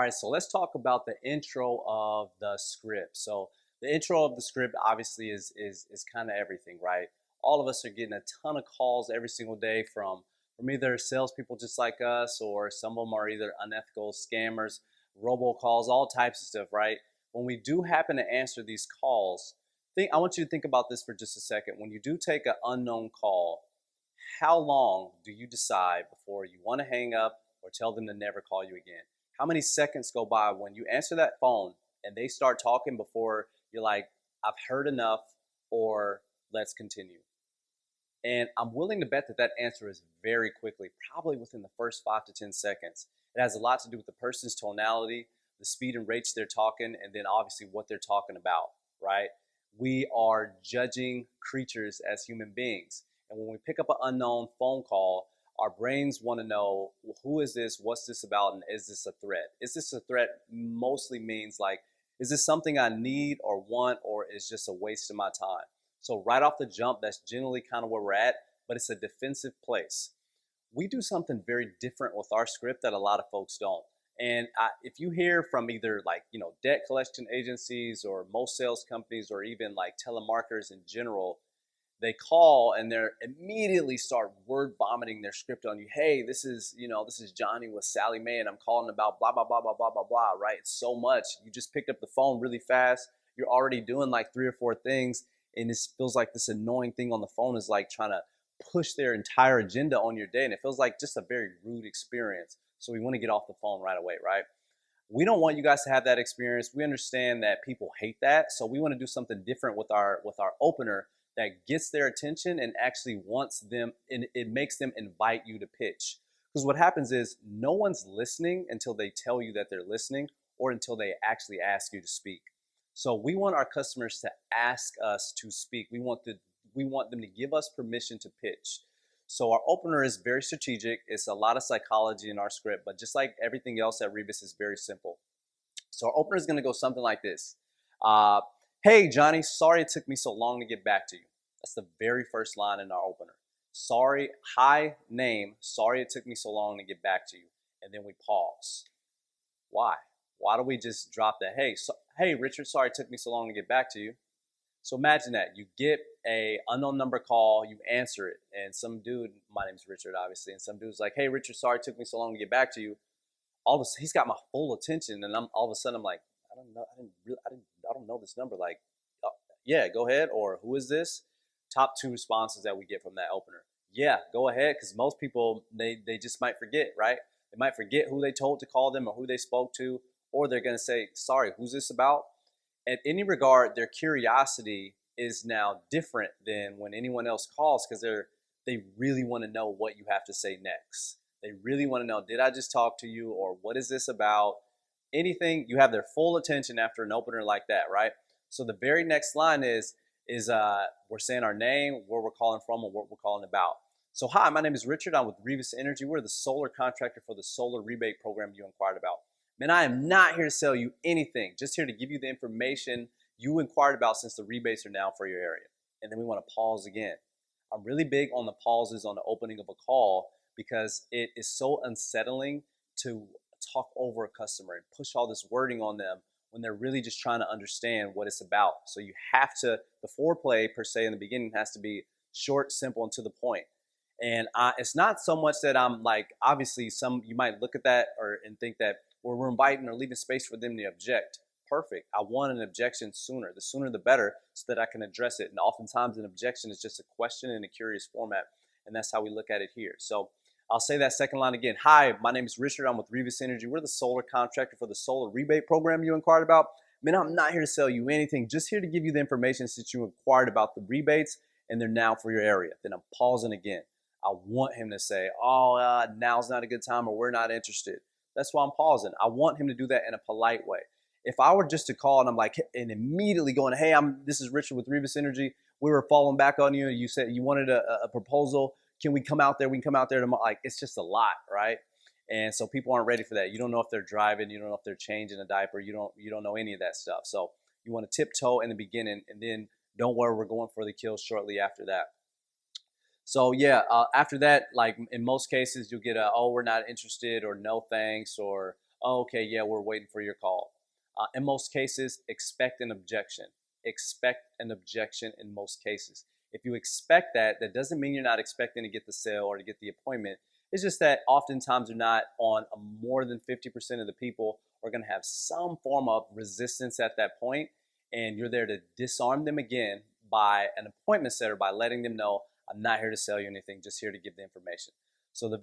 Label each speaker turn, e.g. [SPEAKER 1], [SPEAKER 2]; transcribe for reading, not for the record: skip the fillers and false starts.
[SPEAKER 1] right, so let's talk about the intro of the script. So the intro of the script obviously is kind of everything, right? All of us are getting a ton of calls every single day from either salespeople just like us, or some of them are either unethical scammers, robocalls, all types of stuff, right? When we do happen to answer these calls, I want you to think about this for just a second. When you do take an unknown call, how long do you decide before you want to hang up or tell them to never call you again? How many seconds go by when you answer that phone and they start talking before you're like, I've heard enough, or let's continue? And I'm willing to bet that that answer is very quickly, probably within the first 5 to 10 seconds. It has a lot to do with the person's tonality, the speed and rates they're talking, and then obviously what they're talking about, right? We are judging creatures as human beings. And when we pick up an unknown phone call, our brains want to know, well, who is this? What's this about? And is this a threat? Is this a threat? Mostly means like, is this something I need or want, or is just a waste of my time? So right off the jump, that's generally kind of where we're at, but it's a defensive place. We do something very different with our script that a lot of folks don't. And if you hear from either debt collection agencies or most sales companies or even like telemarketers in general, they call and they're immediately start word vomiting their script on you. Hey, this is Johnny with Sally Mae, and I'm calling about blah blah blah blah blah blah blah. Right? It's so much. You just picked up the phone really fast. You're already doing like 3 or 4 things, and it feels like this annoying thing on the phone is like trying to push their entire agenda on your day, and it feels like just a very rude experience. So we want to get off the phone right away, right? We don't want you guys to have that experience. We understand that people hate that, so we want to do something different with our opener that gets their attention and actually wants them, and it makes them invite you to pitch. Because what happens is no one's listening until they tell you that they're listening, or until they actually ask you to speak. So we want our customers to ask us to speak. We want them to give us permission to pitch. So our opener is very strategic. It's a lot of psychology in our script, but just like everything else at Rebus, is very simple. So our opener is going to go something like this. Uh, hey, Johnny, sorry it took me so long to get back to you. That's the very first line in our opener. Sorry, hi, name, sorry it took me so long to get back to you. And then we pause. Why? Why do we just drop that? Hey, Richard, sorry it took me so long to get back to you. So imagine that you get a unknown number call, you answer it, and some dude, my name's Richard, obviously, and some dude's like, "Hey, Richard, sorry it took me so long to get back to you." All of a sudden, he's got my full attention, and all of a sudden I'm like, "I don't know, I don't know this number." Like, oh, yeah, go ahead. Or who is this? Top 2 responses that we get from that opener. Yeah, go ahead, because most people they just might forget, right? They might forget who they told to call them or who they spoke to, or they're gonna say, "Sorry, who's this about?" At any regard, their curiosity is now different than when anyone else calls, because they really want to know what you have to say next. They really want to know, did I just talk to you, or what is this about? Anything, you have their full attention after an opener like that, right? So the very next line is we're saying our name, where we're calling from, and what we're calling about. So hi, my name is Richard. I'm with Rebus Energy. We're the solar contractor for the solar rebate program you inquired about. Man, I am not here to sell you anything, just here to give you the information you inquired about, since the rebates are now for your area. And then we want to pause again. I'm really big on the pauses on the opening of a call, because it is so unsettling to talk over a customer and push all this wording on them when they're really just trying to understand what it's about. So you have to, the foreplay per se in the beginning has to be short, simple, and to the point. And it's not so much that I'm like, obviously you might look at that and think that we're inviting or leaving space for them to object. Perfect. I want an objection sooner. The sooner the better, so that I can address it. And oftentimes an objection is just a question in a curious format. And that's how we look at it here. So I'll say that second line again. Hi, my name is Richard. I'm with Rebus Energy. We're the solar contractor for the solar rebate program you inquired about. Man, I'm not here to sell you anything. Just here to give you the information since you inquired about the rebates, and they're now for your area. Then I'm pausing again. I want him to say, oh, now's not a good time, or we're not interested. That's why I'm pausing. I want him to do that in a polite way. If I were just to call and I'm like, and immediately going, hey, this is Richard with Rebus Energy. We were following back on you. You said you wanted a proposal. Can we come out there? We can come out there tomorrow. Like, it's just a lot, right? And so people aren't ready for that. You don't know if they're driving. You don't know if they're changing a diaper. You don't know any of that stuff. So you want to tiptoe in the beginning, and then don't worry, we're going for the kill shortly after that. So yeah, after that, like in most cases, you'll get a, oh, we're not interested, or no thanks, or Oh, okay, yeah, we're waiting for your call. In most cases, expect an objection. Expect an objection in most cases. If you expect that, that doesn't mean you're not expecting to get the sale or to get the appointment. It's just that oftentimes you're not on a more than 50% of the people are going to have some form of resistance at that point, and you're there to disarm them again by an appointment setter by letting them know, I'm not here to sell you anything, just here to give the information. So the